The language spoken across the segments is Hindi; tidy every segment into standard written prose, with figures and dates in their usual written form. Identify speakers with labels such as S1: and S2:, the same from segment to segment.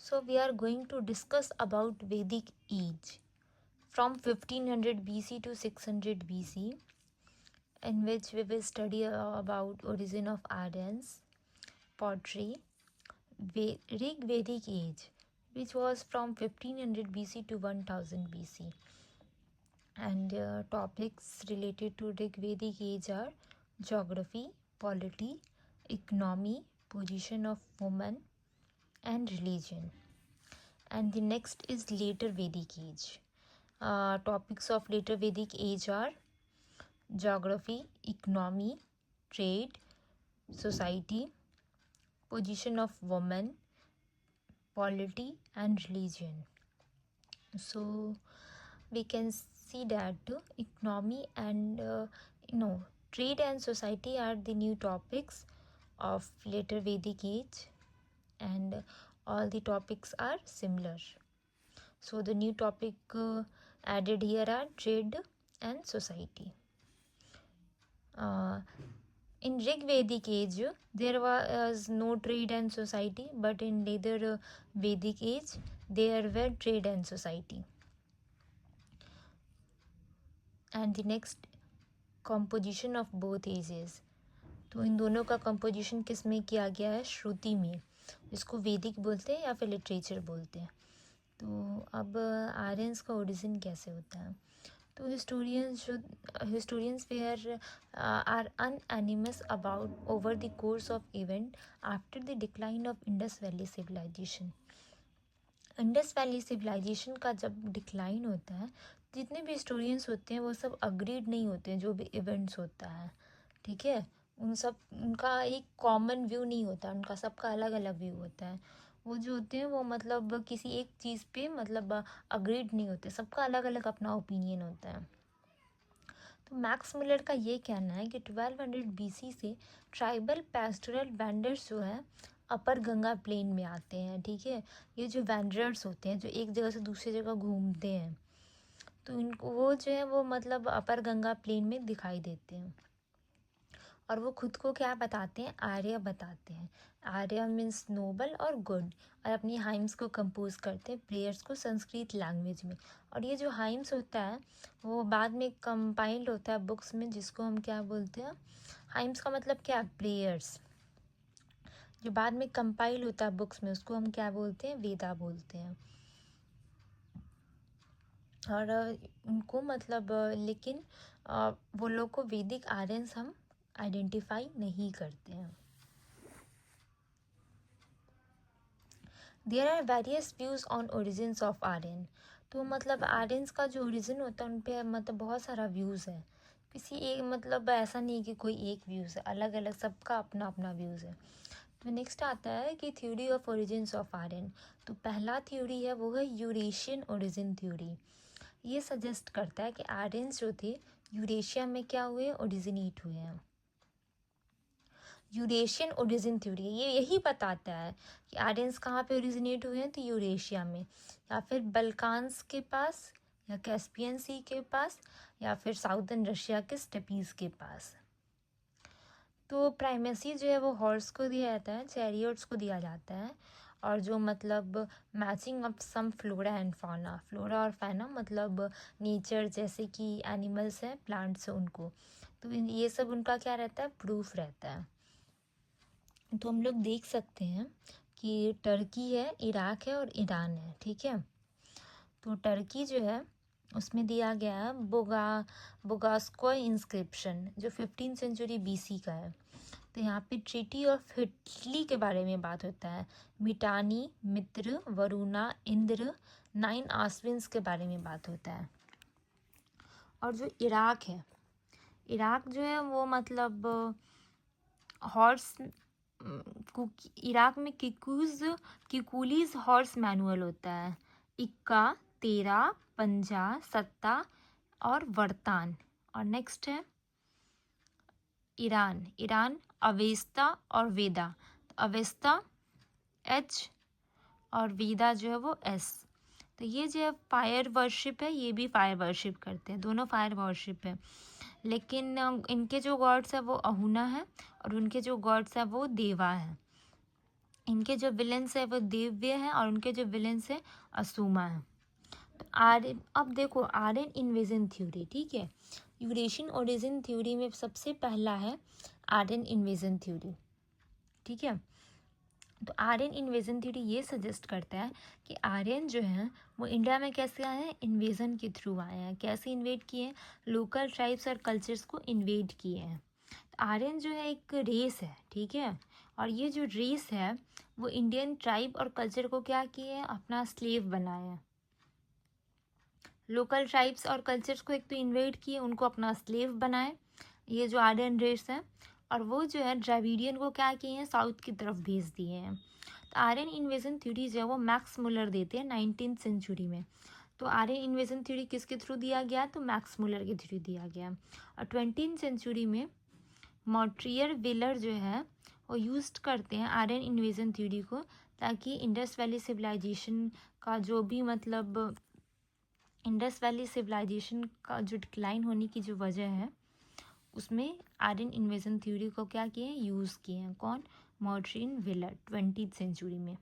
S1: So we are going to discuss about Vedic age from 1500 BC to 600 BC, in which we will study about origin of Aryans, pottery, Rig Vedic age, which was from 1500 BC to 1000 BC. And topics related to Rig Vedic age are geography, polity, economy, position of woman, and religion. And the next is later Vedic age. Topics of later Vedic age are geography, economy, trade, society, position of woman, polity, and religion. So we can see that economy and trade and society are the new topics of later Vedic age, and all the topics are similar. So the new topic added here are trade and society. In Rig Vedic age, there was no trade and society, but in later Vedic age, there were trade and society. And the next, composition of both ages. तो इन दोनों का कंपोजिशन किस में किया गया है? श्रुति में, जिसको वेदिक बोलते हैं या फिर लिटरेचर बोलते हैं. तो अब आर्यंस का ओरिजिन कैसे होता है? तो historians were are unanimous about over the course of event after the decline of Indus Valley civilization. Indus valley civilization का जब डिक्लाइन होता है, जितने भी हिस्टोरियंस होते हैं वो सब अग्रीड नहीं होते हैं जो भी इवेंट्स होता है. ठीक है, उनका एक कॉमन व्यू नहीं होता, उनका सबका अलग अलग व्यू होता है. वो जो होते हैं वो मतलब किसी एक चीज़ पे मतलब अग्रीड नहीं होते, सबका अलग अलग अपना ओपिनियन होता है. तो मैक्स मिलर का ये कहना है कि 1200 BC से ट्राइबल पैस्टोरल वेंडर्स जो है अपर गंगा प्लेन में आते हैं. ठीक है, ये जो वेंडरर्स होते हैं जो एक जगह से दूसरी जगह घूमते हैं, तो इनको वो जो है वो मतलब अपर गंगा प्लेन में दिखाई देते हैं. और वो खुद को क्या बताते हैं? आर्य बताते हैं. आर्य मीन्स नोबल और गुड. और अपनी हाइम्स को कंपोज करते हैं, प्रेयर्स को संस्कृत लैंग्वेज में. और ये जो हाइम्स होता है वो बाद में कंपाइल्ड होता है बुक्स में, जिसको हम क्या बोलते हैं? हाइम्स का मतलब क्या? प्रेयर्स. जो बाद में कंपाइल होता है बुक्स में, उसको हम क्या बोलते हैं? वेदा बोलते हैं. और उनको मतलब लेकिन वो लोग को वैदिक आर्यंस हम आइडेंटिफाई नहीं करते हैं. There are various views on origins of Aryan. तो मतलब आर्यंस का जो ओरिजिन होता है उन पर मतलब बहुत सारा व्यूज़ है. किसी एक मतलब ऐसा नहीं कि कोई एक व्यूज़ है, अलग अलग सबका अपना अपना व्यूज़ है. तो नेक्स्ट आता है कि theory of origins of Aryan. तो पहला थ्योरी है वो है यूरेशियन ओरिजिन थ्योरी. ये सजेस्ट करता है कि आर्यंस जो थे यूरेशिया में क्या हुए? ओरिजिनेट हुए हैं. यूरेशियन ओरिजिन थ्योरी ये यही बताता है कि आर्यंस कहाँ पे ओरिजिनेट हुए हैं, तो यूरेशिया में, या फिर बल्कान्स के पास, या कैस्पियन सी के पास, या फिर साउदर्न रशिया के स्टेपीज के पास. तो प्राइमेसी जो है वो हॉर्स को दिया जाता है, चैरियट्स को दिया जाता है. और जो मतलब matching of some flora and fauna, flora और फैना मतलब नेचर जैसे कि एनिमल्स हैं, प्लांट्स हैं, उनको. तो ये सब उनका क्या रहता है? प्रूफ रहता है. तो हम लोग देख सकते हैं कि टर्की है, इराक है और ईरान है. ठीक है, तो टर्की जो है उसमें दिया गया है बोगास्कोय इंस्क्रिप्शन, जो 15th सेंचुरी BC का है. तो यहाँ पे ट्रीटी ऑफ हिटली के बारे में बात होता है. मिटानी, मित्र, वरुणा, इंद्र, 9 आश्विन्स के बारे में बात होता है. और जो इराक है, इराक जो है वो मतलब हॉर्स, इराक में किकुलीज हॉर्स मैनुअल होता है. इक्का, तेरा, पंजा, सत्ता और वर्तान. और नेक्स्ट है ईरान अवेस्ता और वेदा. अवेस्ता H और वेदा जो है वो S. तो ये जो है फायर वर्शिप है, ये भी फायर वर्शिप करते हैं, दोनों फायर वर्शिप है. लेकिन इनके जो गॉड्स है वो अहुना है और उनके जो गॉड्स है वो देवा है. इनके जो विलेंस है वो देव्य हैं और उनके जो विलेंस है असुमा है। तो अब देखो आर्यन इन्वेजन थ्योरी, ठीक है। यूरेशियन ओरिजिन थ्योरी में सबसे पहला है आर्यन इन्वेजन थ्योरी, ठीक है। तो आर्यन इन्वेजन थ्योरी ये सजेस्ट करता है कि आर्यन जो है वो इंडिया में कैसे आए हैं, इन्वेजन के थ्रू आए हैं। कैसे इन्वेड किए हैं, लोकल ट्राइब्स और कल्चर्स को इन्वेड किए हैं। तो आर्यन जो है एक रेस है, ठीक है। और ये जो रेस है वो इंडियन ट्राइब और कल्चर को क्या किए हैं, अपना स्लेव बनाए हैं। लोकल ट्राइब्स और कल्चर्स को एक तो इन्वेड किए, उनको अपना स्लेव बनाए, ये जो आर्यन रेस है। और वो जो है द्रविडियन को क्या किए हैं, साउथ की तरफ भेज दिए हैं। तो आर्यन इन्वेजन थ्योरी जो है वो मैक्स मुलर देते हैं 19th सेंचुरी में। तो आर्यन इन्वेजन थ्योरी किसके थ्रू दिया गया, तो मैक्स मुलर के थ्रू दिया गया। और 20th सेंचुरी में मॉन्ट्रियर व्हीलर जो है वो यूज करते हैं आर्यन इन्वेजन थ्योरी को, ताकि इंडस वैली सिविलाइजेशन का जो भी मतलब इंडस वैली सिविलाइजेशन का जो डिक्लाइन होने की जो वजह है उसमें आर्यन इन्वेजन थ्योरी को क्या किए हैं, यूज़ किए हैं। कौन, मॉन्ट्रियर व्हीलर 20th सेंचुरी में।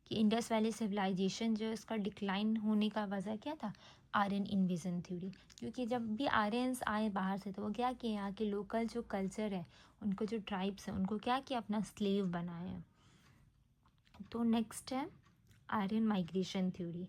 S1: कि इंडस वैली सिविलाइजेशन जो है इसका डिक्लाइन होने का वजह क्या था, आर्यन इन्वेजन थ्योरी। क्योंकि जब भी आर्यंस आए बाहर से तो वो क्या किए, यहाँ के लोकल जो कल्चर है, उनको जो ट्राइब्स हैं उनको क्या किया, अपना स्लेव बनाए हैं। तो नेक्स्ट है Aryan migration theory.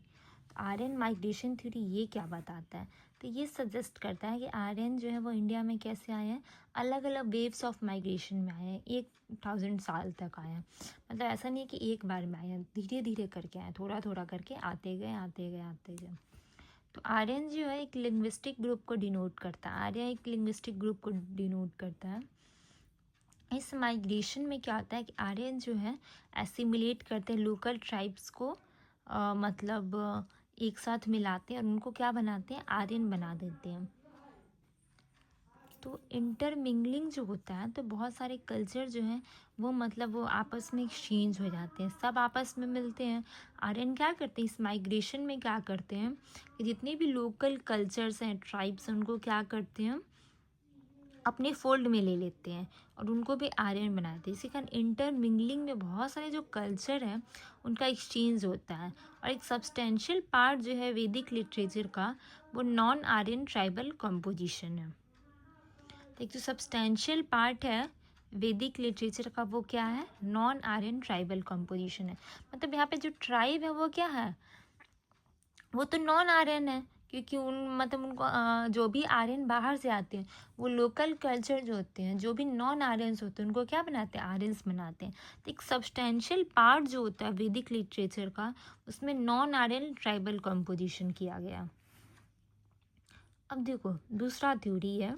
S1: Aryan migration theory ये क्या बताता है, तो ये सजेस्ट करता है कि आर्यन जो है वो इंडिया में कैसे आए हैं, अलग अलग वेव्स ऑफ माइग्रेशन में आए हैं, 1000 साल तक आए हैं। मतलब ऐसा नहीं है कि एक बार में आए हैं, धीरे धीरे करके आए, थोड़ा थोड़ा करके आते गए आते गए आते गए। तो आर्यन जो है एक लिंग्विस्टिक ग्रुप को डिनोट करता है, आर्यन एक लिंग्विस्टिक ग्रुप को डिनोट करता है। इस माइग्रेशन में क्या होता है कि आर्यन जो है एसिमिलेट करते हैं लोकल ट्राइब्स को, मतलब एक साथ मिलाते हैं और उनको क्या बनाते हैं, आर्यन बना देते हैं। तो इंटरमिंगलिंग जो होता है तो बहुत सारे कल्चर जो हैं वो मतलब वो आपस में एक्सचेंज हो जाते हैं, सब आपस में मिलते हैं। आर्यन क्या करते हैं, इस माइग्रेशन में क्या करते हैं कि जितने भी लोकल कल्चर्स हैं, ट्राइब्स हैं, उनको क्या करते हैं, अपने फोल्ड में ले लेते हैं और उनको भी आर्यन बनाते हैं। इसी कारण इंटरमिंगलिंग में बहुत सारे जो कल्चर हैं उनका एक्सचेंज होता है। और एक सब्सटेंशियल पार्ट जो है वैदिक लिटरेचर का वो नॉन आर्यन ट्राइबल कंपोजिशन है। तो एक जो सब्सटेंशियल पार्ट है वैदिक लिटरेचर का वो क्या है, नॉन आर्यन ट्राइबल कंपोजिशन है। मतलब यहाँ पे जो ट्राइब है वो क्या है, वो तो नॉन आर्यन है, क्योंकि उन मतलब उनको जो भी आर्यन बाहर से आते हैं वो लोकल कल्चर जो होते हैं, जो भी नॉन आर्यंस होते हैं उनको क्या बनाते हैं, आर्यंस बनाते हैं। तो एक सब्सटेंशियल पार्ट जो होता है वैदिक लिटरेचर का उसमें नॉन आर्यन ट्राइबल कंपोजिशन किया गया। अब देखो दूसरा थ्योरी है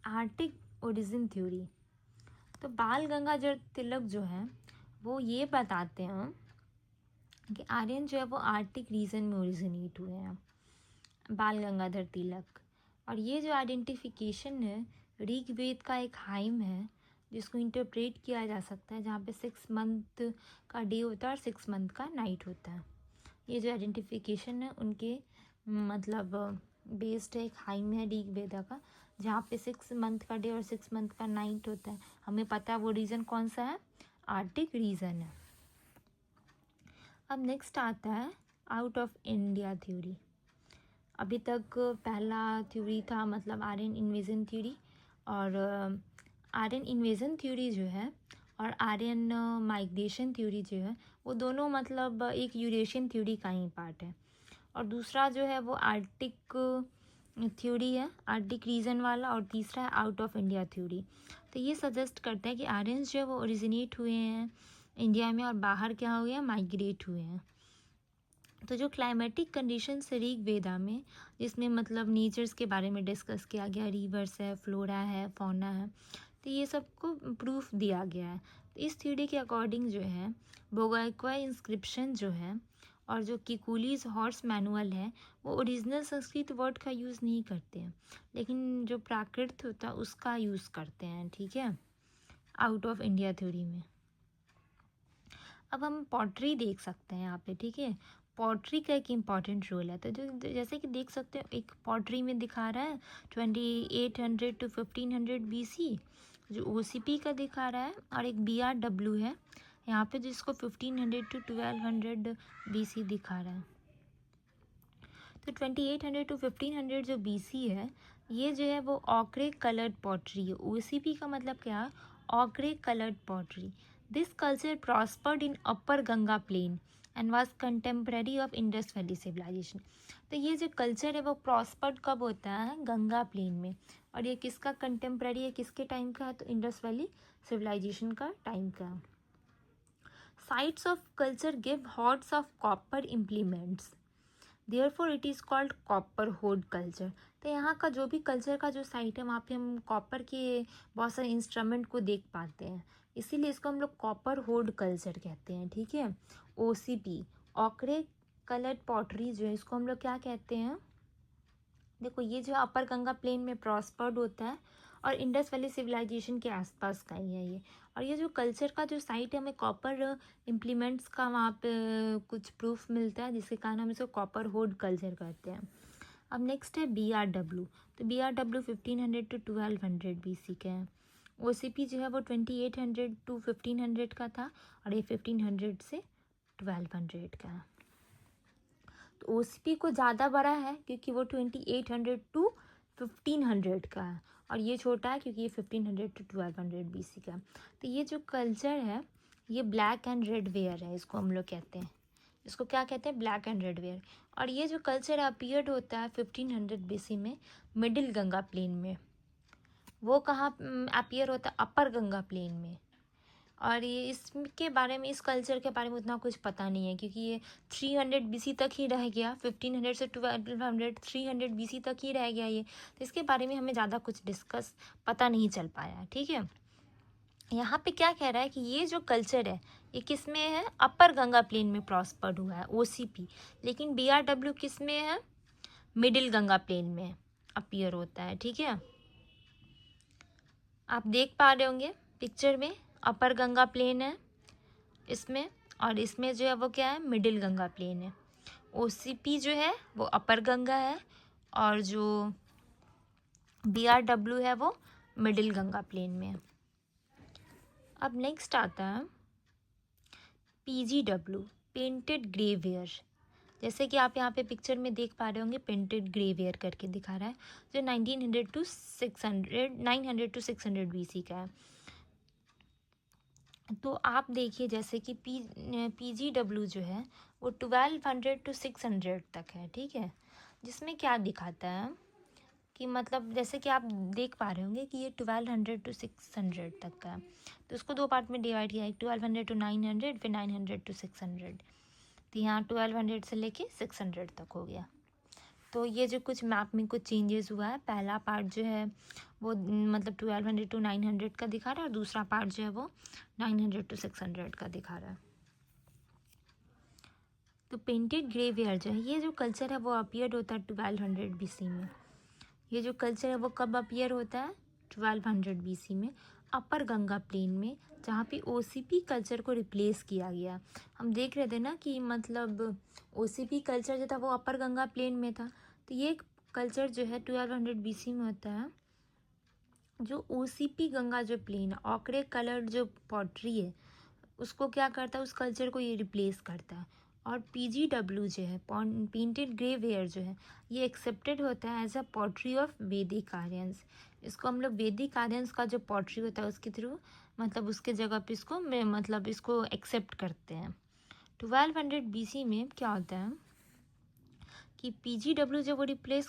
S1: आर्टिक ओरिजिन थ्योरी। तो बाल गंगाधर तिलक जो है वो ये बताते हैं कि आर्यन जो है वो आर्टिक रीजन में ओरिजिनेट हुए हैं, बाल गंगाधर तिलक। और ये जो आइडेंटिफिकेशन है ऋग्वेद का एक हाइम है जिसको इंटरप्रेट किया जा सकता है, जहाँ पे 6 मंथ का डे होता है और 6 मंथ का नाइट होता है। ये जो आइडेंटिफिकेशन है उनके मतलब बेस्ड है, एक हाइम है ऋग्वेदा का, जहाँ पे 6 मंथ का डे और 6 मंथ का नाइट होता है। हमें पता है वो रीजन कौन सा है, आर्टिक रीजन है। अब नेक्स्ट आता है आउट ऑफ इंडिया थ्योरी। अभी तक पहला थ्योरी था मतलब आर्यन इन्वेजन थ्योरी, और आर्यन इन्वेजन थ्योरी जो है और आर्यन माइग्रेशन थ्योरी जो है वो दोनों मतलब एक यूरेशियन थ्योरी का ही पार्ट है। और दूसरा जो है वो आर्टिक थ्योरी है, आर्टिक रीजन वाला, और तीसरा है आउट ऑफ इंडिया थ्योरी। तो ये सजेस्ट करता है कि आर्यंस जो है वो ओरिजिनेट हुए हैं इंडिया में और बाहर क्या हुए हैं, माइग्रेट हुए हैं। तो जो क्लाइमेटिक कंडीशंस है ऋग्वेदा में, जिसमें मतलब नेचर्स के बारे में डिस्कस किया गया, रिवर्स है, फ्लोरा है, फौना है, तो ये सबको प्रूफ दिया गया है। तो इस थ्योरी के अकॉर्डिंग जो है बोगाइक्वा इंस्क्रिप्शन जो है और जो किकुलीज हॉर्स मैनुअल है वो ओरिजिनल संस्कृत वर्ड का यूज़ नहीं करते हैं, लेकिन जो प्राकृत होता है उसका यूज़ करते हैं, ठीक है, आउट ऑफ इंडिया थ्योरी में। अब हम पॉटरी देख सकते हैं यहाँ पे, ठीक है। पॉटरी का एक इम्पॉर्टेंट रोल है। तो जो जैसे कि देख सकते हो एक पॉटरी में दिखा रहा है 2800 to 1500 BC, जो OCP का दिखा रहा है, और एक BRW है यहाँ पे जिसको 1500 to 1200 BC दिखा रहा है। तो 2800 to 1500 जो BC है ये जो है वो ऑक्रे कलर्ड पॉटरी है। OCP का मतलब क्या है? Ochre coloured pottery. This culture prospered in upper Ganga plain and was contemporary of Indus valley civilization. तो ये जो कल्चर है वो प्रॉस्पर्ड कब होता है? गंगा प्लेन में। और ये किसका कंटेम्प्रेरी है, किसके टाइम का है? तो इंडस वैली सिविलाइजेशन का टाइम का है। Sites of culture give hoards of copper implements, therefore it is called copper hoard culture. तो यहाँ का जो भी कल्चर का जो साइट है वहाँ पे हम कॉपर के बहुत सारे इंस्ट्रूमेंट को देख पाते हैं, इसीलिए इसको हम लोग कॉपर होड कल्चर कहते हैं। ठीक है। OCP ऑक्रे कलर्ड पॉटरी जो है इसको हम लोग क्या कहते हैं? देखो ये जो अपर गंगा प्लेन में प्रॉस्पर्ड होता है और इंडस वैली सिविलाइजेशन के आसपास का ही है ये। और ये जो कल्चर का जो साइट है हमें कॉपर इम्प्लीमेंट्स का वहाँ पे कुछ प्रूफ मिलता है जिसके कारण हम इसको कॉपर होड कल्चर कहते हैं। अब नेक्स्ट है BRW। तो BRW 1500 to 1200 BC का है। OCP जो है वो 2800 to 1500 का था और ये 1500 से 1200 का है। तो OCP को ज़्यादा बड़ा है क्योंकि वो 2800 to 1500 का है और ये छोटा है क्योंकि ये 1500 to 1200 BC का है। तो ये जो कल्चर है ये ब्लैक एंड रेड वेयर है, इसको हम लोग कहते हैं, इसको क्या कहते हैं? Black and red ware. और ये जो कल्चर अपीयर्ड होता है 1500 BC में मिडिल गंगा प्लेन में। वो कहाँ अपीयर होता है? अपर गंगा प्लेन में। और ये इसके बारे में, इस कल्चर के बारे में उतना कुछ पता नहीं है क्योंकि ये 300 BC तक ही रह गया। 1500 से 1200 300 BC तक ही रह गया ये। तो इसके बारे में हमें ज़्यादा कुछ डिस्कस पता नहीं चल पाया। ठीक है। यहाँ पे क्या कह रहा है कि ये जो कल्चर है ये किस में है? अपर गंगा प्लेन में प्रॉस्पर्ड हुआ है OCP। लेकिन BRW किस में है? मिडिल गंगा प्लेन में अपीयर होता है। ठीक है। आप देख पा रहे होंगे पिक्चर में अपर गंगा प्लेन है इसमें, और इसमें जो है वो क्या है? मिडिल गंगा प्लेन है। OCP जो है वो अपर गंगा है और जो BRW है वो मिडिल गंगा प्लेन में है। अब नेक्स्ट आता है PGW, पेंटेड ग्रे वेयर। जैसे कि आप यहाँ पे पिक्चर में देख पा रहे होंगे पेंटेड ग्रे वेयर करके दिखा रहा है जो 900 to 600 BC का है। तो आप देखिए जैसे कि PGW जो है वो 1200 to 600 तक है। ठीक है। जिसमें क्या दिखाता है कि मतलब जैसे कि आप देख पा रहे होंगे कि ये 1200 to 600 तक का है। तो इसको दो पार्ट में डिवाइड किया है, 1200 to 900 फिर 900 to 600। तो यहाँ 1200 से लेके 600 तक हो गया। तो ये जो कुछ मैप में कुछ चेंजेस हुआ है, पहला पार्ट जो है वो मतलब 1200 to 900 का दिखा रहा है और दूसरा पार्ट जो है वो 900 to 600 का दिखा रहा है। तो पेंटेड ग्रे वेयर जो है ये जो कल्चर है वो अपीयर होता है 1200 BC में। ये जो कल्चर है वो कब अपीयर होता है? 1200 BC में अपर गंगा प्लेन में, जहाँ पे OCP कल्चर को रिप्लेस किया गया। हम देख रहे थे ना कि मतलब OCP कल्चर जो था वो अपर गंगा प्लेन में था। तो ये कल्चर जो है 1200 BC में होता है। जो OCP गंगा जो प्लेन है, ऑकरे कलर्ड जो पॉटरी है, उसको क्या करता है? उस कल्चर को ये रिप्लेस करता है। और PGW जो है पेंटेड ग्रे वेयर जो है ये एक्सेप्टेड होता है एज अ पॉटरी ऑफ वैदिक आर्यंस। इसको हम लोग वैदिक आर्यंस का जो पॉटरी होता है उसके थ्रू मतलब उसके जगह पे इसको मतलब इसको एक्सेप्ट करते हैं। 1200 BC में क्या होता है कि PGW जब वो रिप्लेस